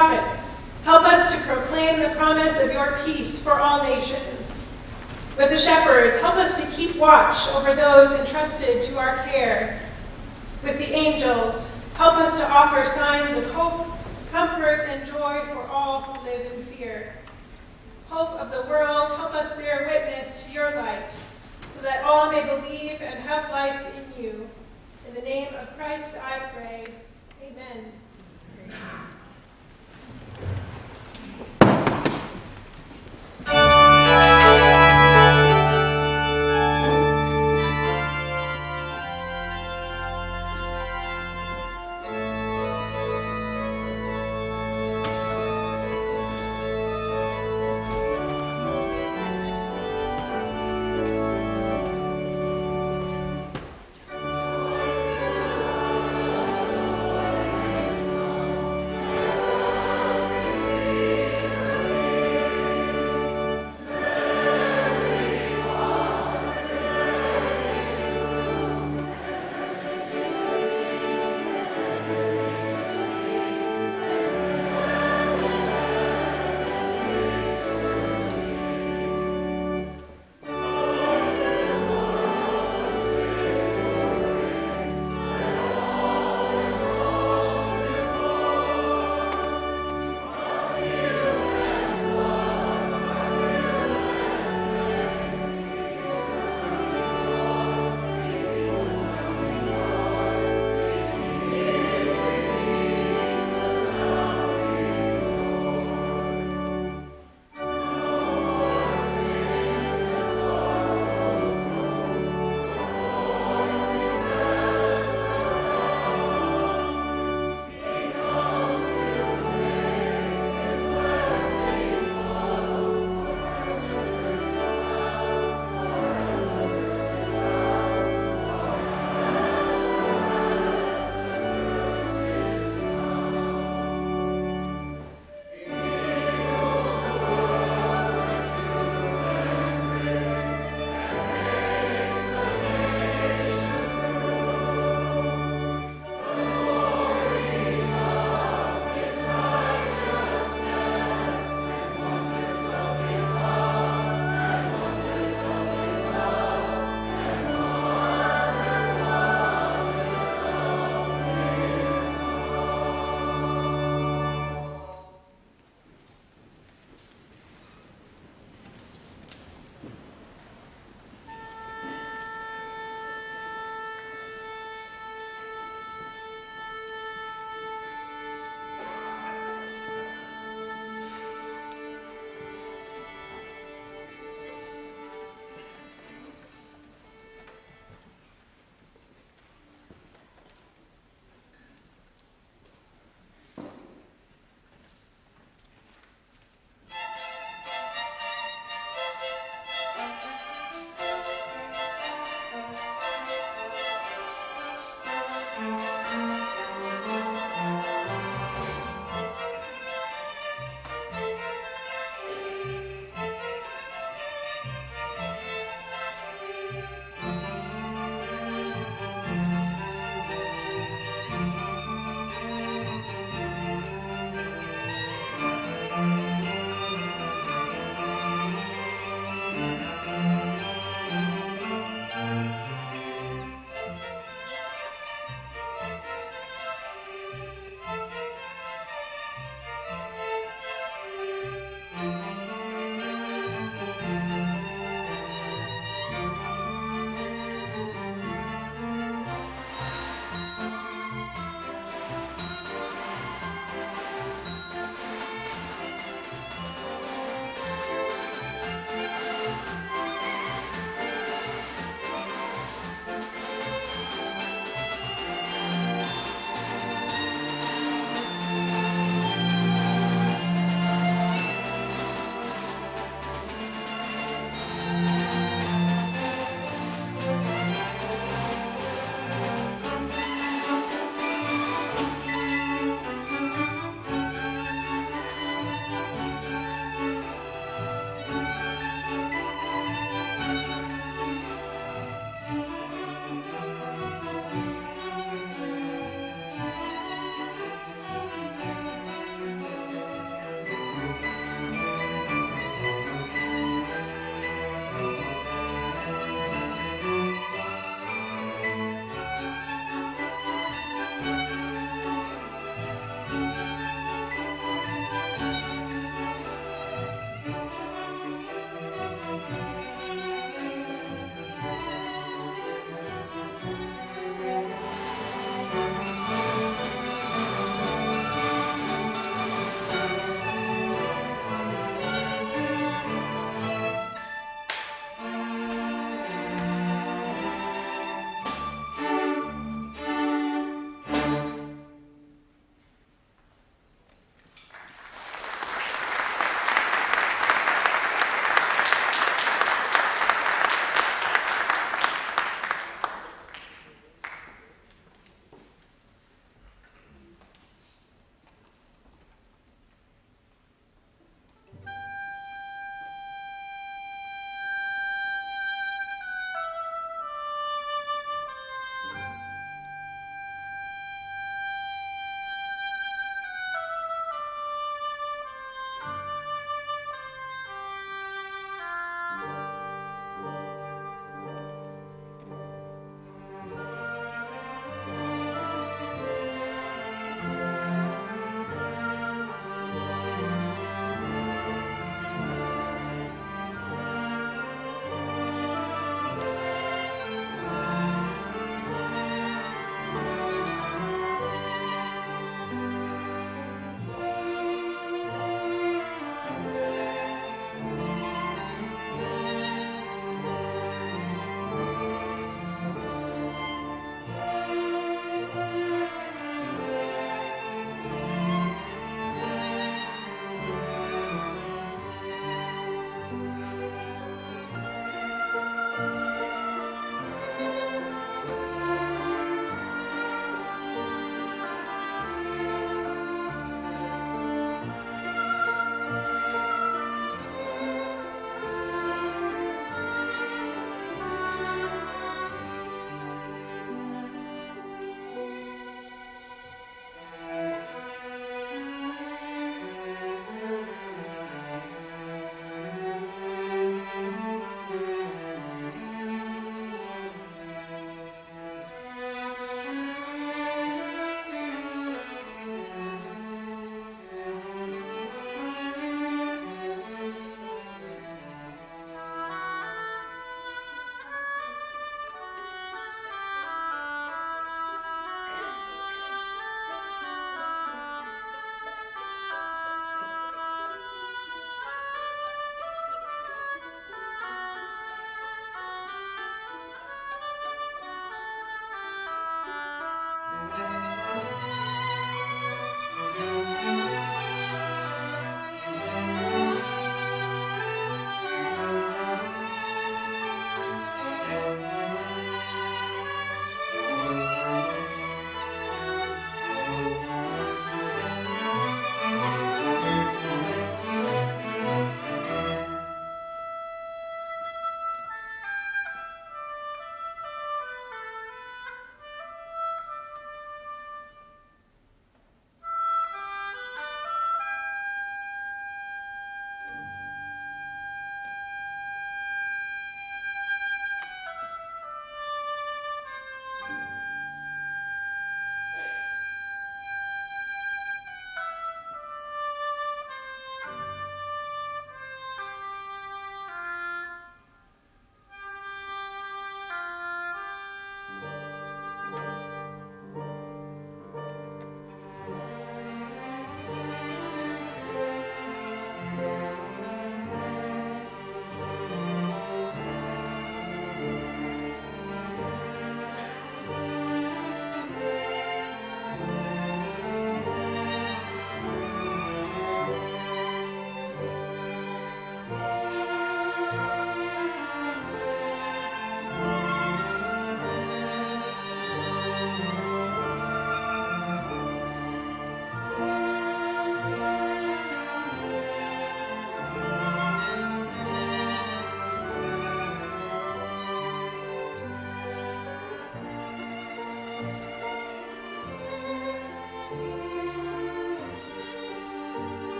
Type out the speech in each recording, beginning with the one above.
prophets, help us to proclaim the promise of your peace for all nations. With the shepherds, help us to keep watch over those entrusted to our care. With the angels, help us to offer signs of hope, comfort, and joy for all who live in fear. Hope of the world, help us bear witness to your light, so that all may believe and have life in you. In the name of Christ I pray. Amen.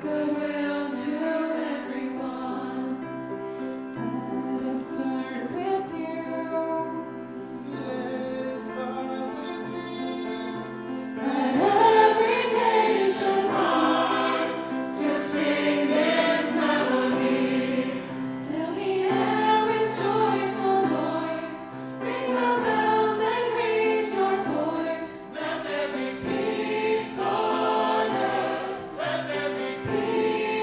goodwill to everyone. Let us start with you. Let us start with me. Let every nation rise to sing this melody. Fill the air with joyful noise. Ring the bells and raise your voice. Let there be Peace on earth. Let there be Peace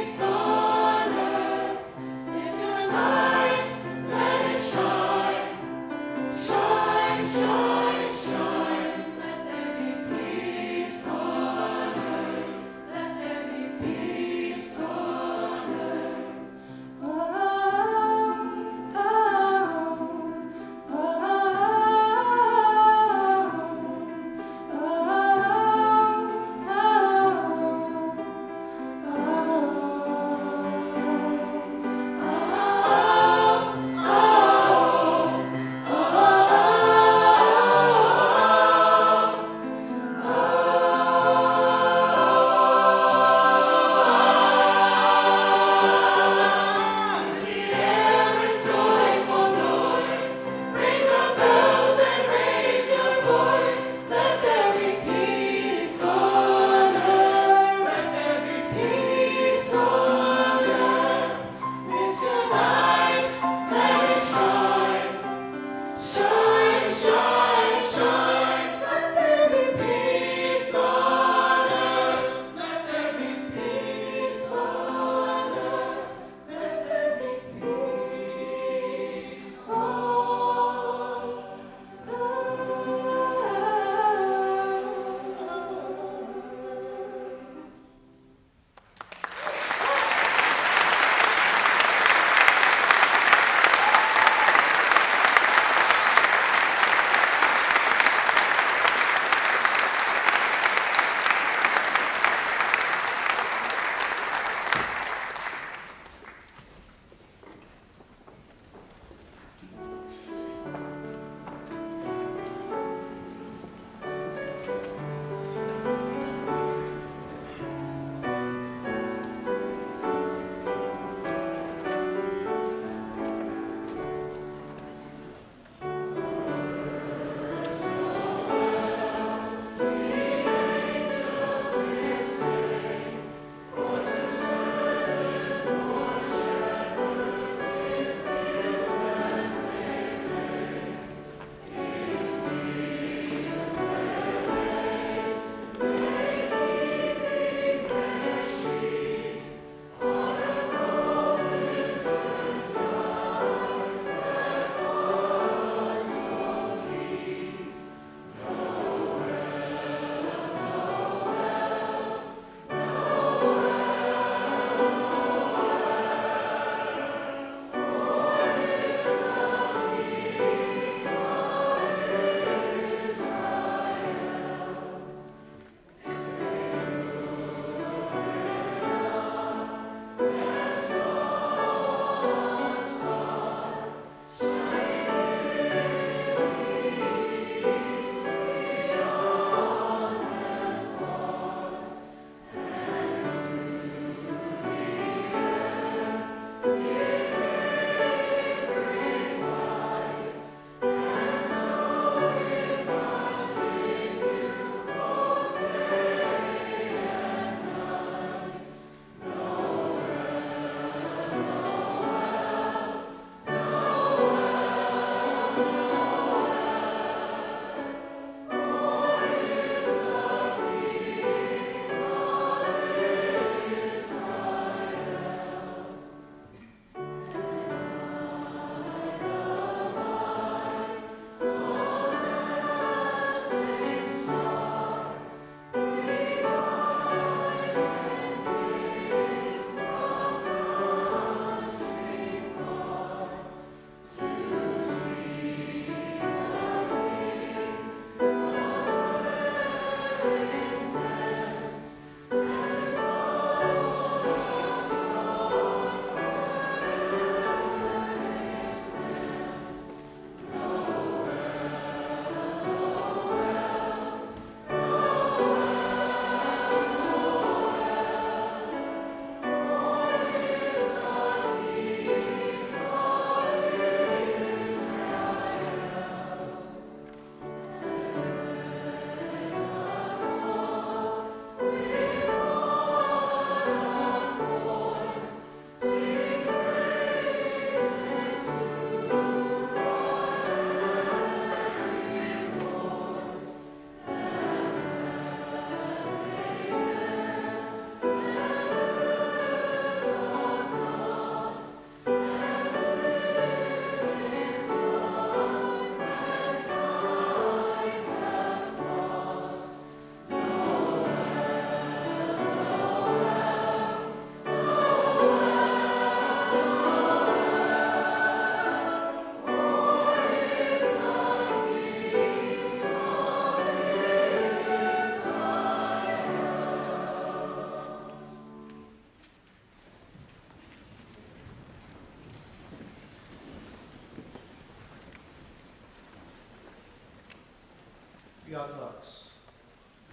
Fiat lux.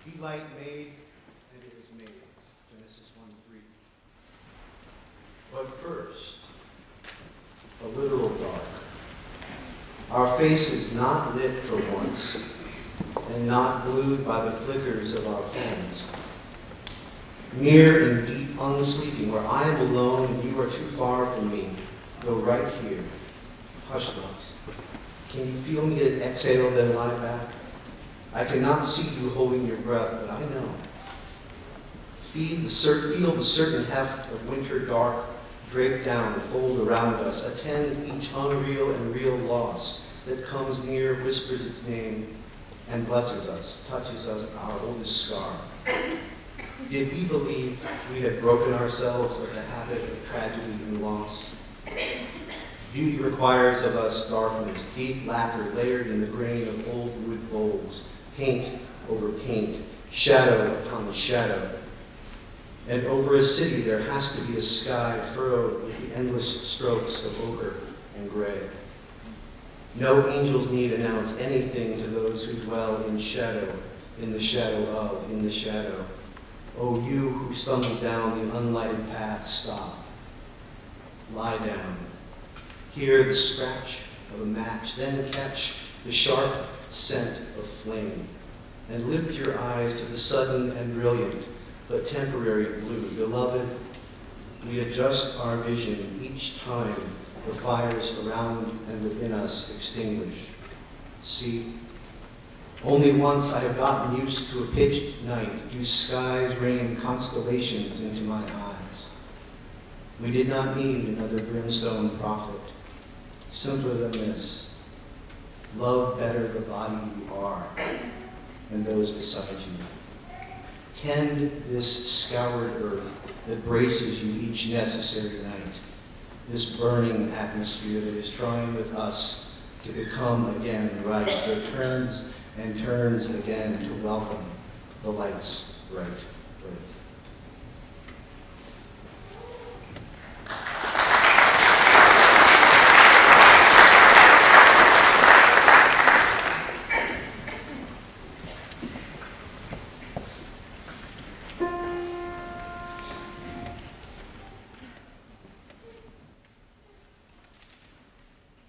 Be light made, and it is made. Genesis 1:3. But first, a literal dark. Our faces not lit for once, and not glued by the flickers of our phones. Near and deep unsleeping, where I am alone and you are too far from me, go right here. Hush, lux. Can you feel me exhale, then lie back? I cannot see you holding your breath, but I know. Feel the certain heft of winter dark drape down, fold around us. Attend each unreal and real loss that comes near, whispers its name, and blesses us, touches us, our oldest scar. Did we believe we had broken ourselves of the habit of tragedy and loss? Beauty requires of us darkness, deep lacquer layered in the grain of old wood bowls, paint over paint, shadow upon shadow. And over a city there has to be a sky furrowed with the endless strokes of ochre and gray. No angels need announce anything to those who dwell in shadow, in the shadow of, in the shadow. Oh, you who stumble down the unlighted path, stop. Lie down. Hear the scratch of a match, then catch the sharp scent of flame, and lift your eyes to the sudden and brilliant, but temporary blue. Beloved, we adjust our vision each time the fires around and within us extinguish. See, only once I have gotten used to a pitched night do skies rain constellations into my eyes. We did not need another brimstone prophet. Simpler than this, love better the body you are and those beside you. Tend this scoured earth that braces you each necessary night, this burning atmosphere that is trying with us to become again right, that turns and turns again to welcome the light's bright birth.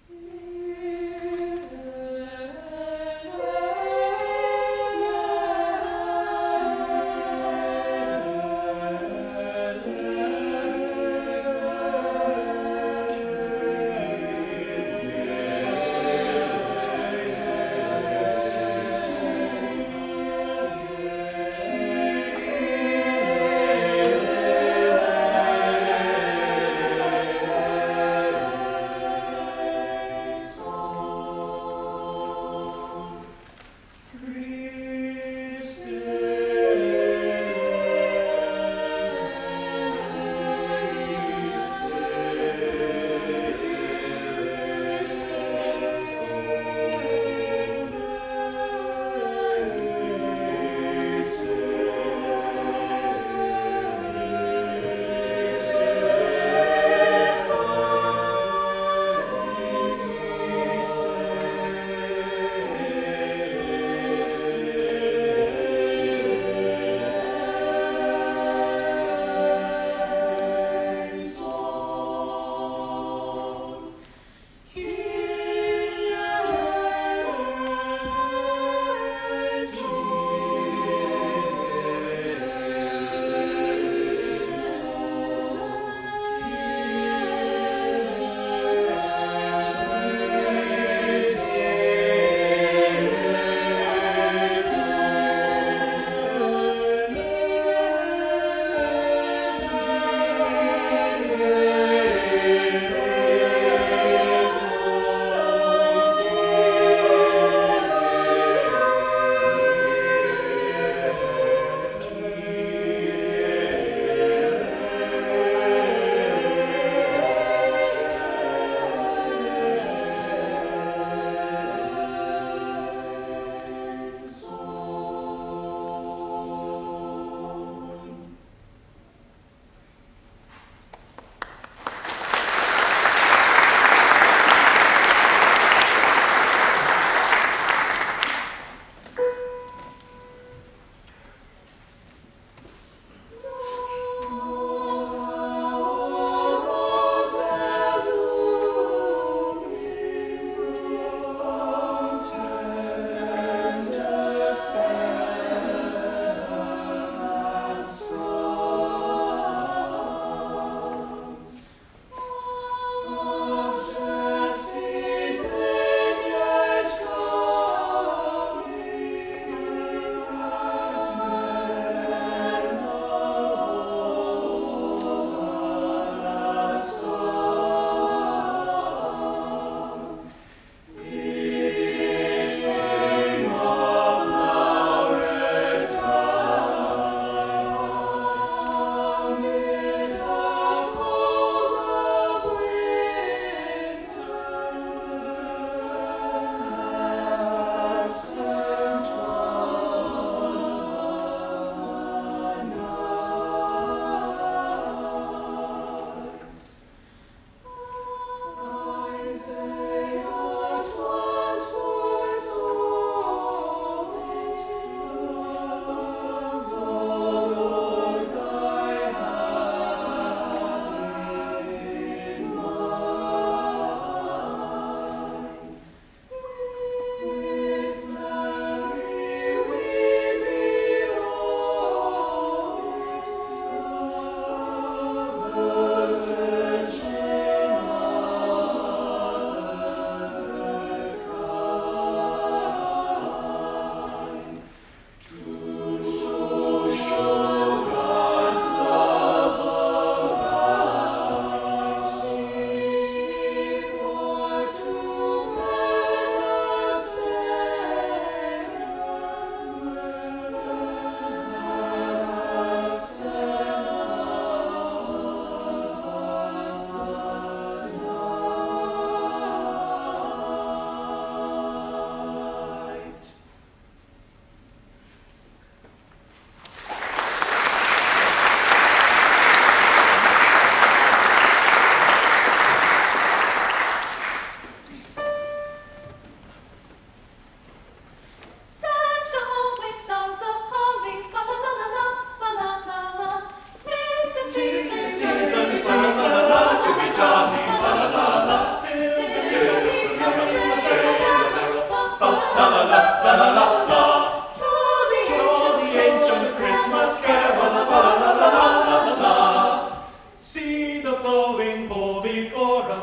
Thank you.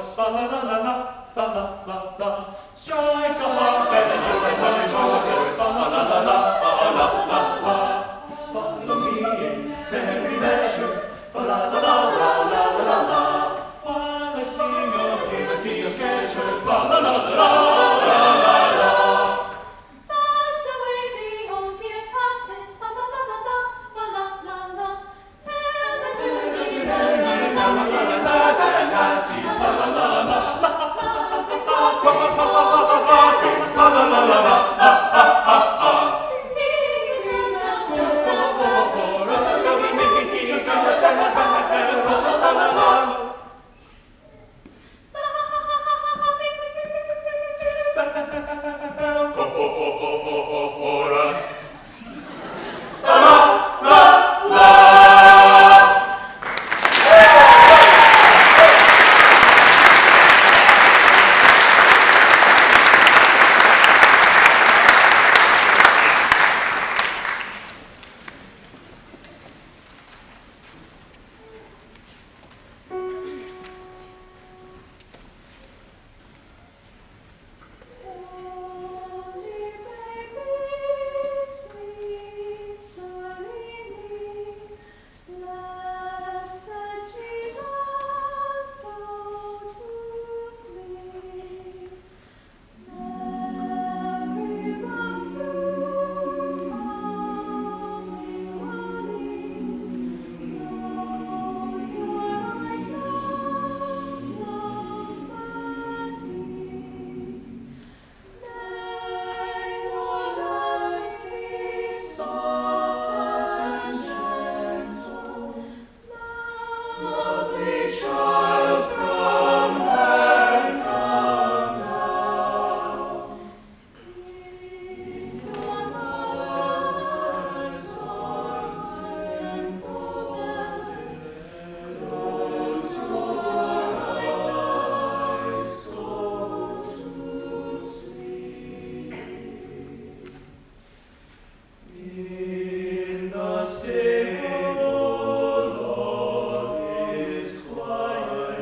chorus, fa la la la la, fa la la la. Strike a harp, and joy, come and chorus, fa la la la la, fa la la la. Follow me in merry measure, fa la la la la la la la. While I sing of liberty's treasure, fa la la la la la la. Fast away the old year passes, fa la la la la, fa la la la. And the new year Chorus. Holy baby, sleep serenely. Blessed Jesus, go to sleep. Mary was through calmly running. Close your eyes now, slumber deep. May your rest be soft and gentle, lovely child from heaven come down. In your mother's arms enfolded, close your eyes, go to sleep. In the stable all is quiet.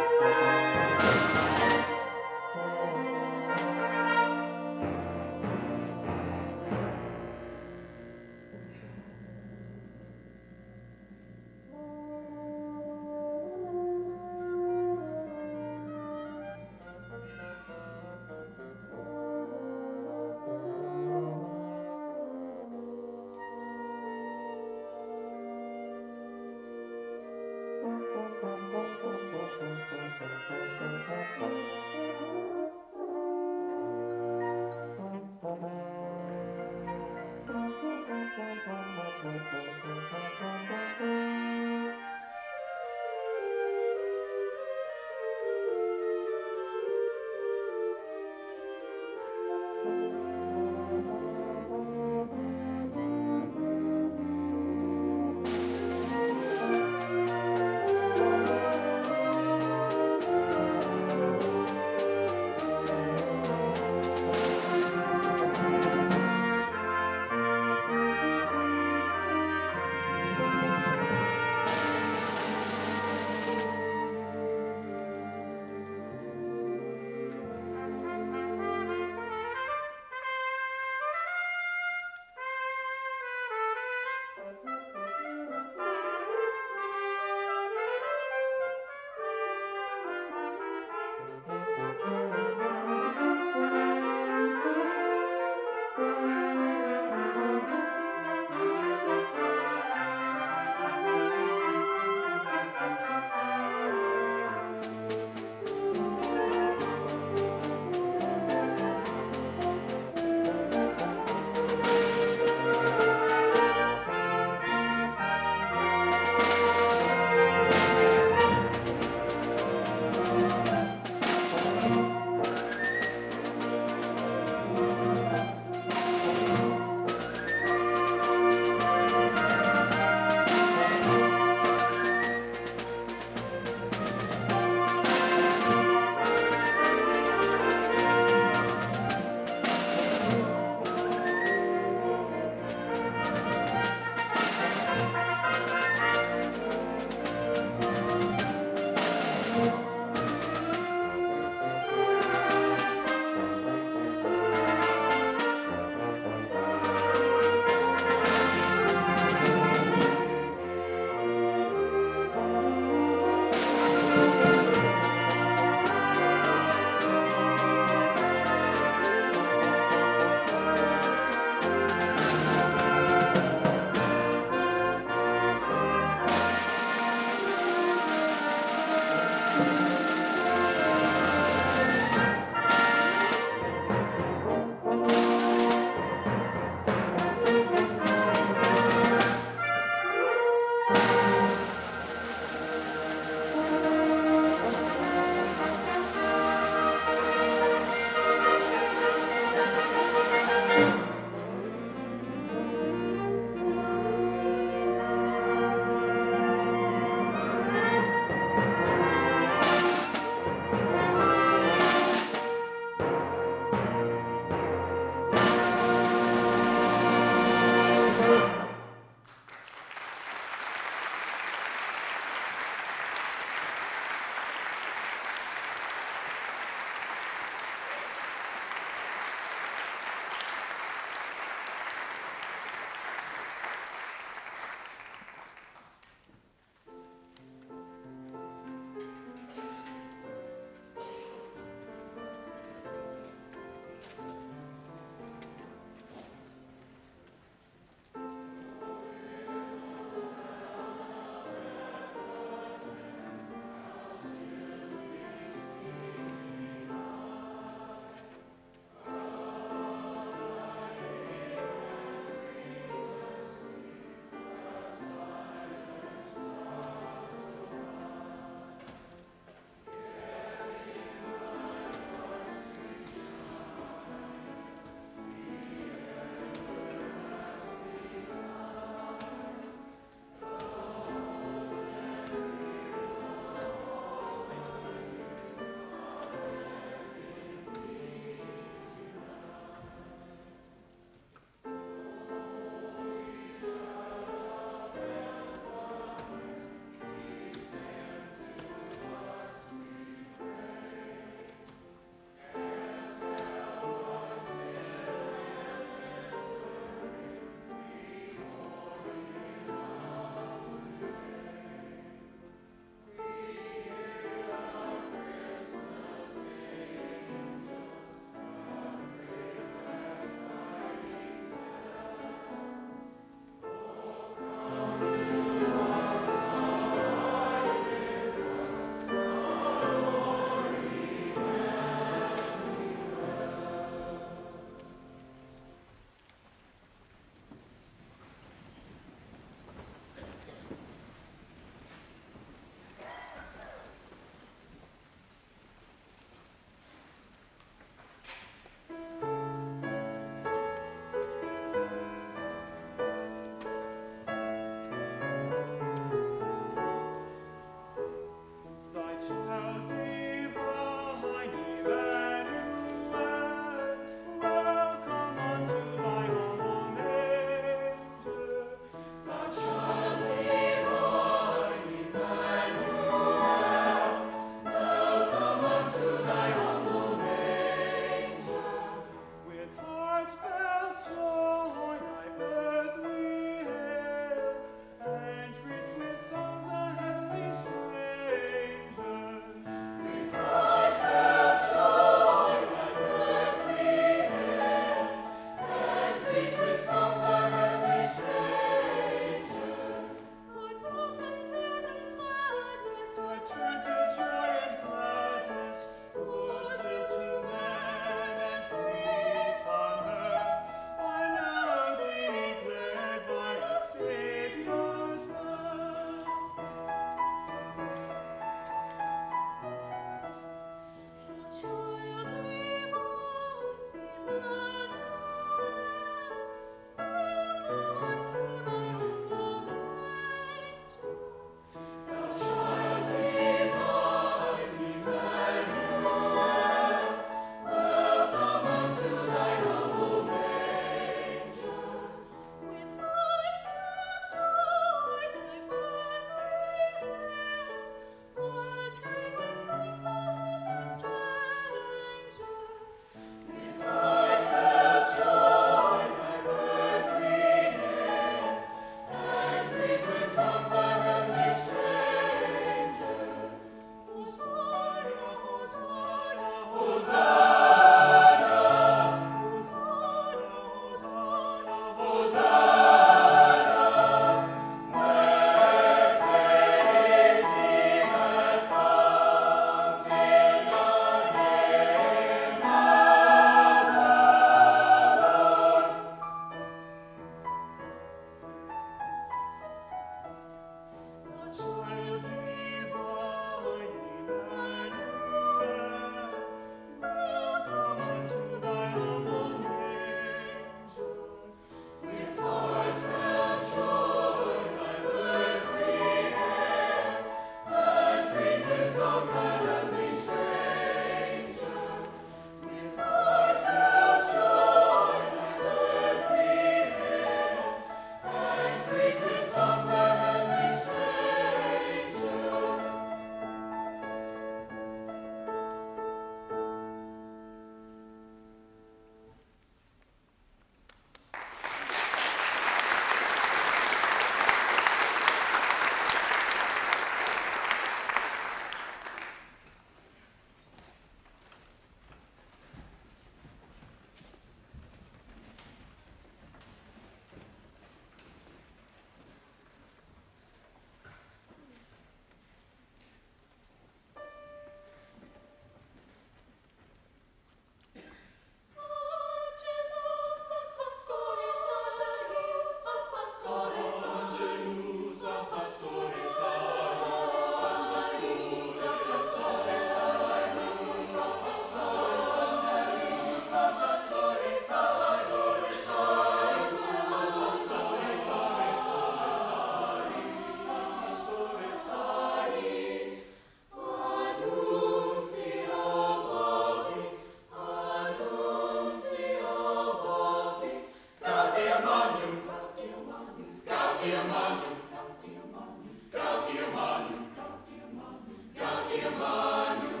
Gaudium Magnum, Gaudium Magnum, Gaudium Magnum, Gaudium Magnum, Gaudium Magnum.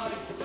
Thank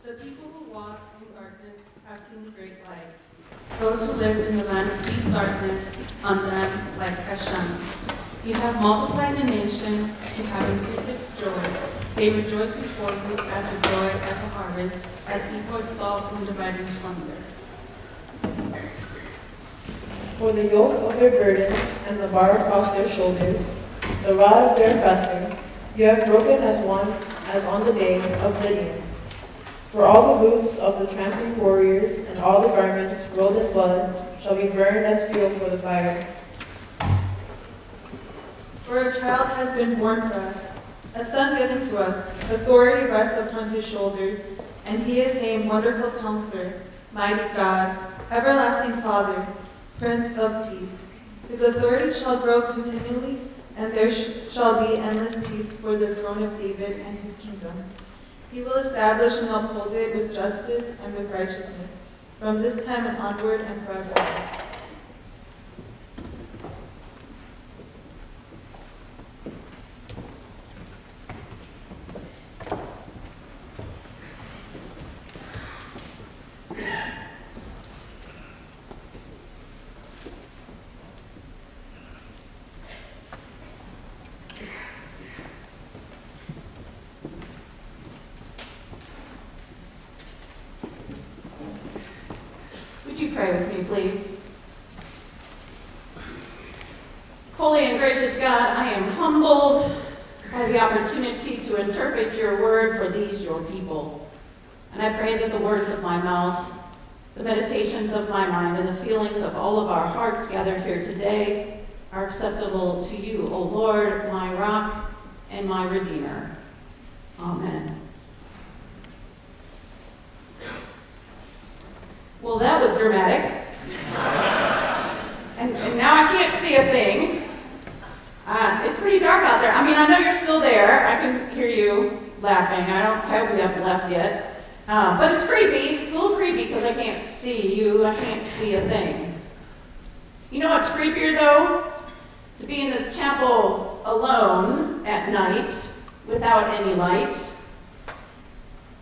The people who walk in darkness have seen great light. Those who live in the land of deep darkness, on them like Hashem. You have multiplied the nation, you have increased its joy. They rejoice before you as with joy at the harvest, as people exalt when dividing plunder. For the yoke of their burden and the bar across their shoulders, the rod of their oppressor, you have broken as one as on the day of Midian. For all the boots of the trampling warriors and all the garments rolled in blood shall be burned as fuel for the fire. For a child has been born for us, a son given to us, authority rests upon his shoulders, and he is named Wonderful Counselor, Mighty God, Everlasting Father, Prince of Peace. His authority shall grow continually, and there shall be endless peace for the throne of David and his kingdom. He will establish and uphold it with justice and with righteousness, from this time and onward and forever. Would you pray with me, please? Holy and gracious God, I am humbled by the opportunity to interpret your word for these, your people. And I pray that the words of my mouth, the meditations of my mind, and the feelings of all of our hearts gathered here today are acceptable to you, O Lord, my rock and my redeemer. Amen. Well, that was dramatic. And now I can't see a thing. It's pretty dark out there. I mean, I know you're still there. I can hear you laughing. I hope you haven't left yet. But it's creepy. It's a little creepy because I can't see you. I can't see a thing. You know what's creepier, though? To be in this chapel alone at night without any light.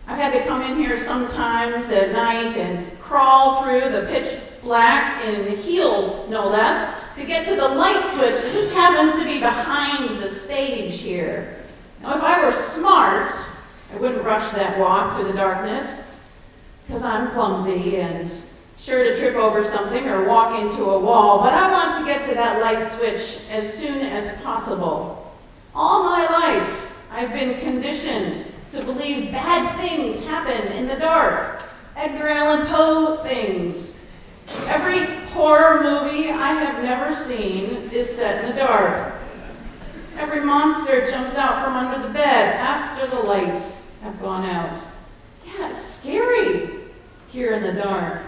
I've had to come in here sometimes at night and crawl through the pitch black in heels, no less, to get to the light switch that just happens to be behind the stage here. Now, if I were smart, I wouldn't rush that walk through the darkness, because I'm clumsy and sure to trip over something or walk into a wall, but I want to get to that light switch as soon as possible. All my life, I've been conditioned to believe bad things happen in the dark. Edgar Allan Poe things. Every horror movie I have never seen is set in the dark. Every monster jumps out from under the bed after the lights have gone out. Yeah, it's scary here in the dark.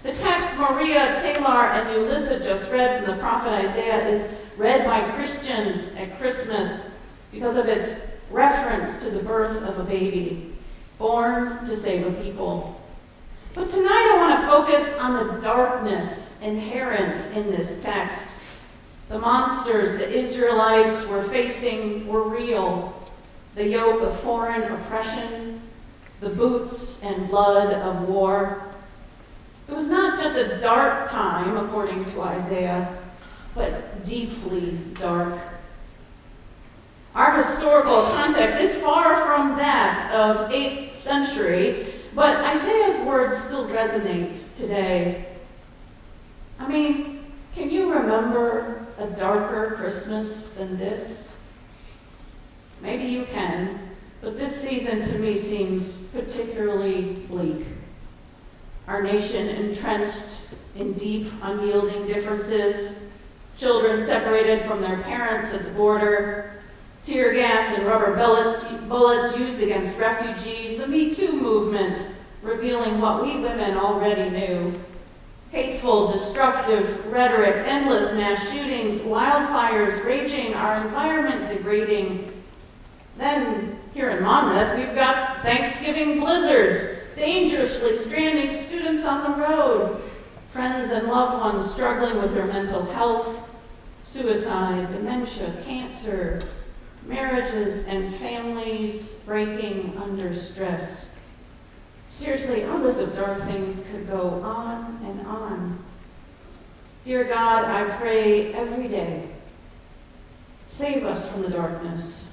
The text Maria Taylor and Ulissa just read from the prophet Isaiah is read by Christians at Christmas because of its reference to the birth of a baby, born to save a people. But tonight I want to focus on the darkness inherent in this text. The monsters the Israelites were facing were real. The yoke of foreign oppression, the boots and blood of war. It was not just a dark time, according to Isaiah, but deeply dark. Our historical context is far from that of 8th century, but Isaiah's words still resonate today. I mean, can you remember a darker Christmas than this? Maybe you can, but this season to me seems particularly bleak. Our nation entrenched in deep, unyielding differences, children separated from their parents at the border, tear gas and rubber bullets used against refugees, the Me Too movement revealing what we women already knew. Hateful, destructive rhetoric, endless mass shootings, wildfires raging, our environment degrading. Then, here in Monmouth, we've got Thanksgiving blizzards, dangerously stranding students on the road, friends and loved ones struggling with their mental health, suicide, dementia, cancer, marriages and families breaking under stress. Seriously, our list of dark things could go on and on. Dear God, I pray every day, save us from the darkness.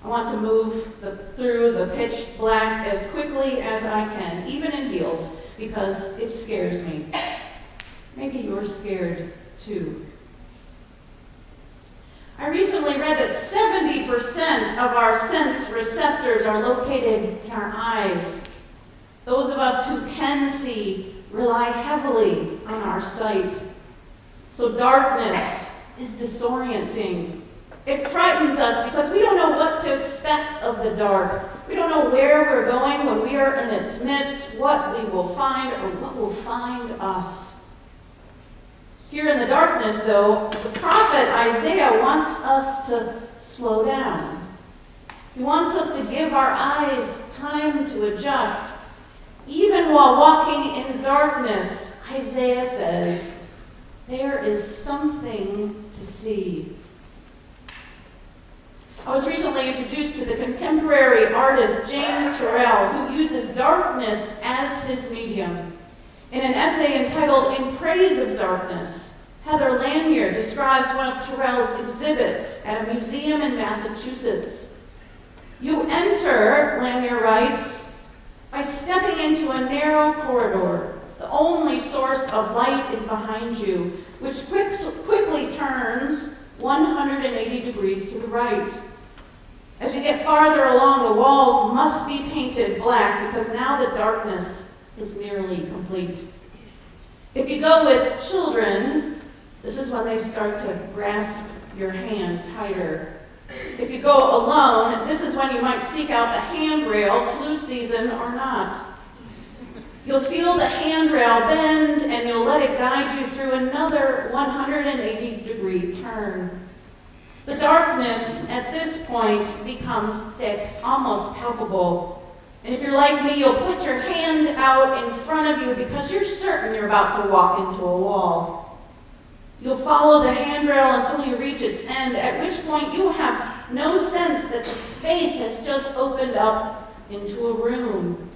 I want to move through the pitch black as quickly as I can, even in heels, because it scares me. Maybe you're scared too. I recently read that 70% of our sense receptors are located in our eyes. Those of us who can see rely heavily on our sight. So darkness is disorienting. It frightens us because we don't know what to expect of the dark. We don't know where we're going when we are in its midst, what we will find or what will find us. Here in the darkness, though, the prophet Isaiah wants us to slow down. He wants us to give our eyes time to adjust. Even while walking in darkness, Isaiah says, there is something to see. I was recently introduced to the contemporary artist James Turrell, who uses darkness as his medium. In an essay entitled In Praise of Darkness, Heather Lanier describes one of Turrell's exhibits at a museum in Massachusetts. You enter, Lanier writes, by stepping into a narrow corridor. The only source of light is behind you, which quickly turns 180 degrees to the right. As you get farther along, the walls must be painted black because now the darkness is nearly complete. If you go with children, this is when they start to grasp your hand tighter. If you go alone, this is when you might seek out the handrail, flu season or not. You'll feel the handrail bend and you'll let it guide you through another 180-degree turn. The darkness at this point becomes thick, almost palpable. And if you're like me, you'll put your hand out in front of you because you're certain you're about to walk into a wall. You'll follow the handrail until you reach its end, at which point you have no sense that the space has just opened up into a room.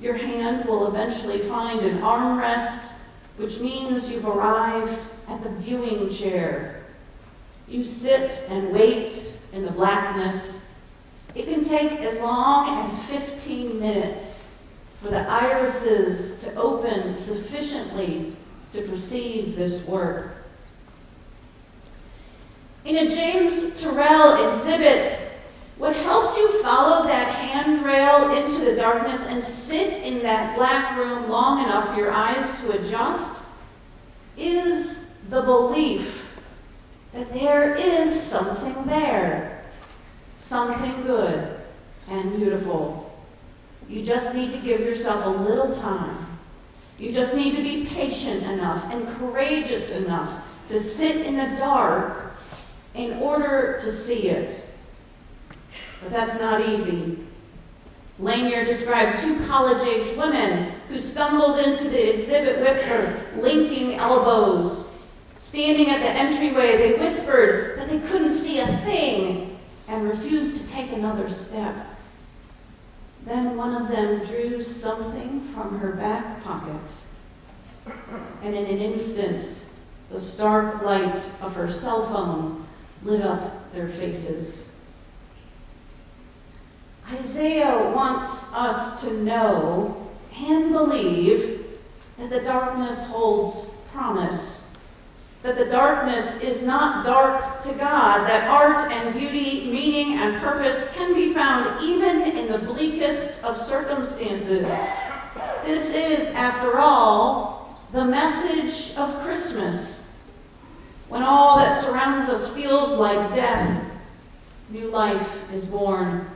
Your hand will eventually find an armrest, which means you've arrived at the viewing chair. You sit and wait in the blackness. It can take as long as 15 minutes for the irises to open sufficiently to perceive this work. In a James Turrell exhibit, what helps you follow that handrail into the darkness and sit in that black room long enough for your eyes to adjust is the belief that there is something there, something good and beautiful. You just need to give yourself a little time. You just need to be patient enough and courageous enough to sit in the dark in order to see it. But that's not easy. Lanier described two college-age women who stumbled into the exhibit with her, linking elbows. Standing at the entryway, they whispered that they couldn't see a thing and refused to take another step. Then one of them drew something from her back pocket, and in an instant, the stark light of her cell phone lit up their faces. Isaiah wants us to know and believe that the darkness holds promise. That the darkness is not dark to God, that art and beauty, meaning and purpose can be found even in the bleakest of circumstances. This is, after all, the message of Christmas. When all that surrounds us feels like death, new life is born.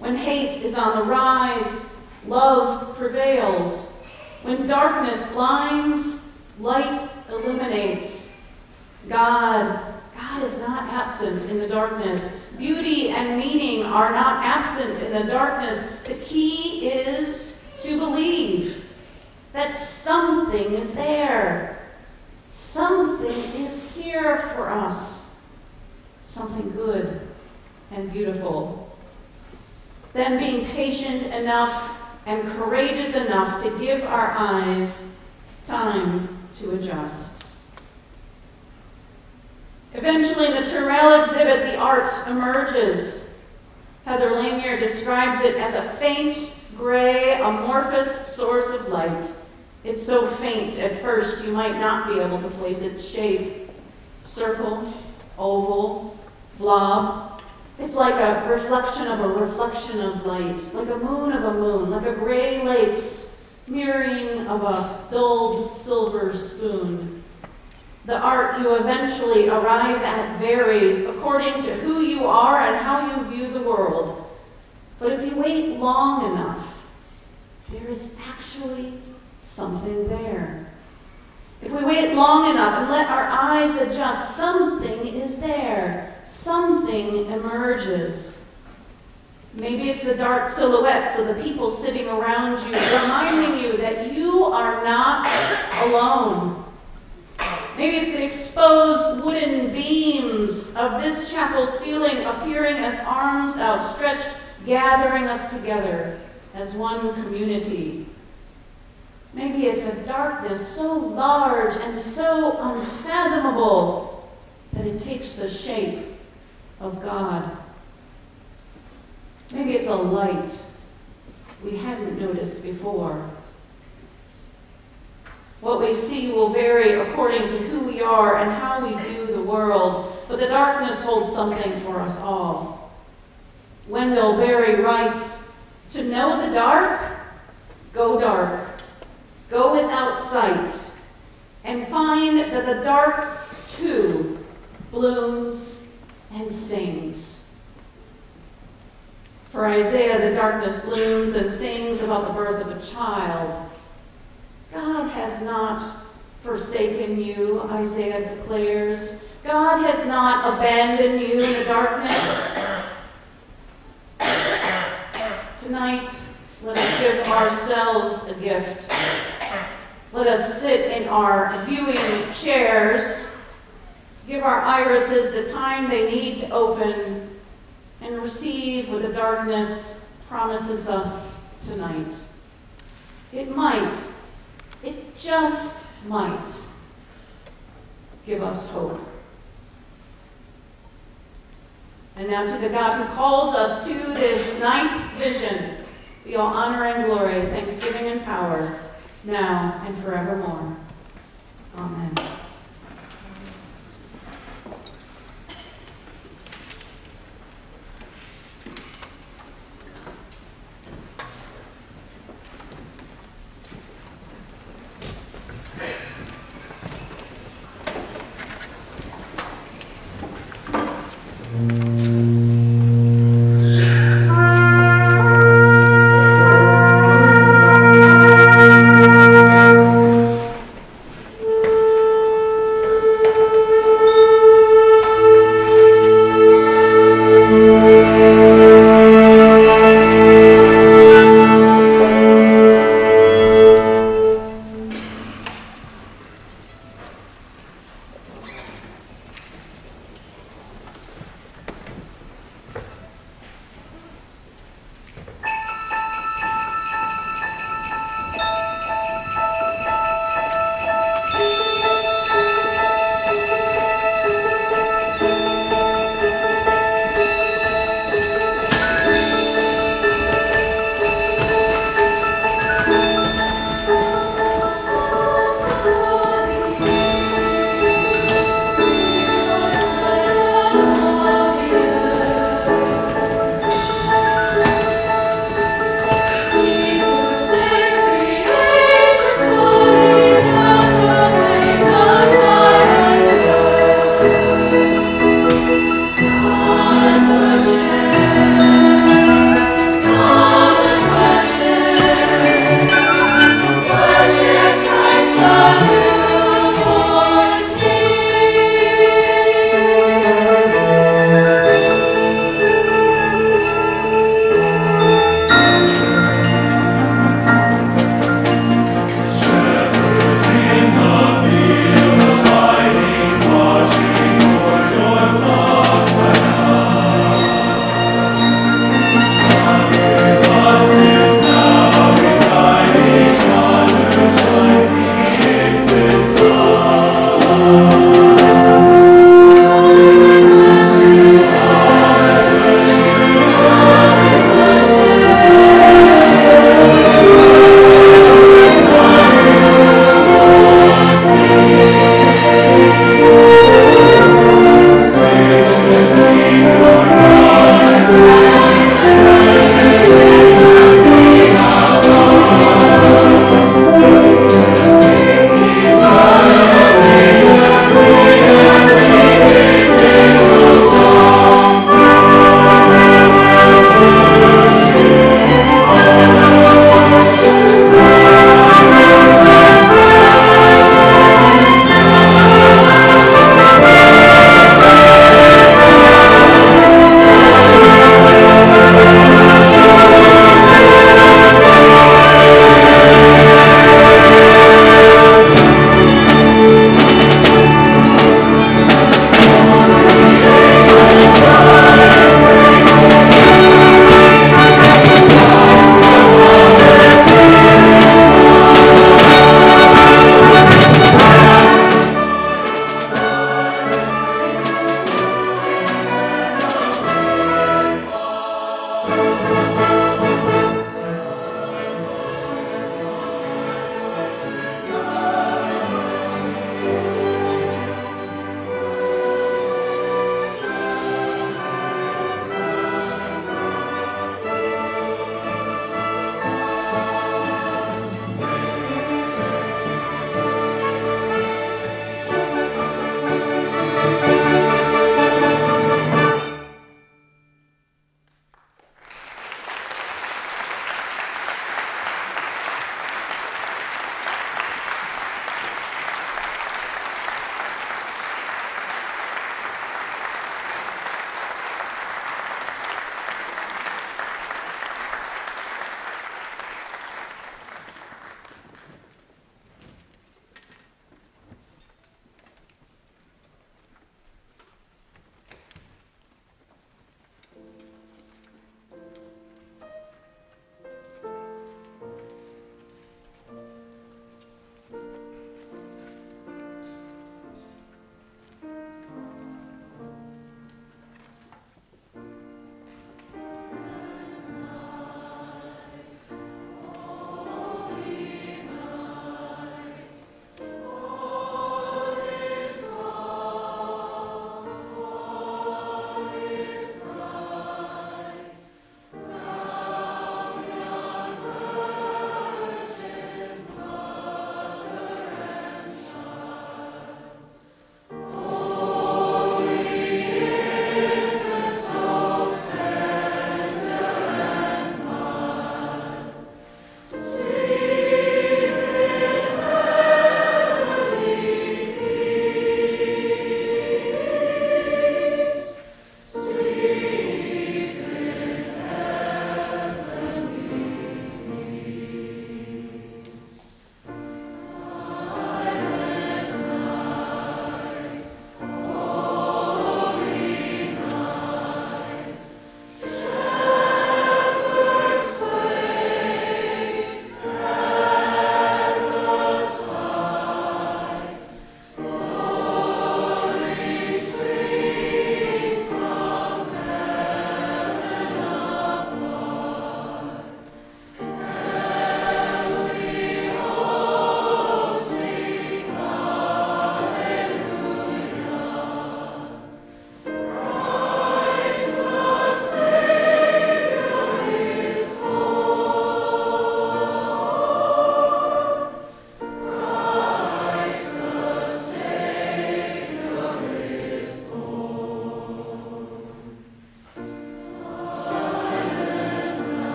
When hate is on the rise, love prevails. When darkness blinds, light illuminates. God is not absent in the darkness. Beauty and meaning are not absent in the darkness. The key is to believe that something is there. Something is here for us. Something good and beautiful. Then being patient enough and courageous enough to give our eyes time to adjust. Eventually, in the Turrell exhibit, the art emerges. Heather Lanier describes it as a faint, gray, amorphous source of light. It's so faint at first you might not be able to place its shape. Circle, oval, blob. It's like a reflection of light, like a moon of a moon, like a gray lake's mirroring of a dulled silver spoon. The art you eventually arrive at varies according to who you are and how you view the world. But if you wait long enough, there is actually something there. If we wait long enough and let our eyes adjust, something is there. Something emerges. Maybe it's the dark silhouettes of the people sitting around you, reminding you that you are not alone. Maybe it's the exposed wooden beams of this chapel ceiling appearing as arms outstretched, gathering us together as one community. Maybe it's a darkness so large and so unfathomable that it takes the shape of God. Maybe it's a light we hadn't noticed before. What we see will vary according to who we are and how we view the world, but the darkness holds something for us all. Wendell Berry writes, "To know the dark, go dark. Go without sight, and find that the dark, too, blooms and sings." For Isaiah, the darkness blooms and sings about the birth of a child. God has not forsaken you, Isaiah declares. God has not abandoned you in the darkness. Tonight, let us give ourselves a gift. Let us sit in our viewing chairs, give our irises the time they need to open, and receive what the darkness promises us tonight. It just might give us hope. And now to the God who calls us to this night vision, be all honor and glory, thanksgiving and power, now and forevermore. Amen.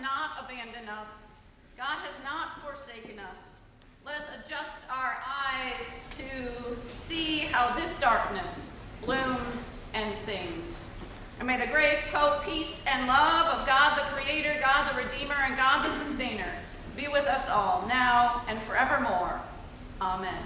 not abandoned us. God has not forsaken us. Let us adjust our eyes to see how this darkness blooms and sings. And may the grace, hope, peace, and love of God the Creator, God the Redeemer, and God the Sustainer be with us all, now and forevermore. Amen.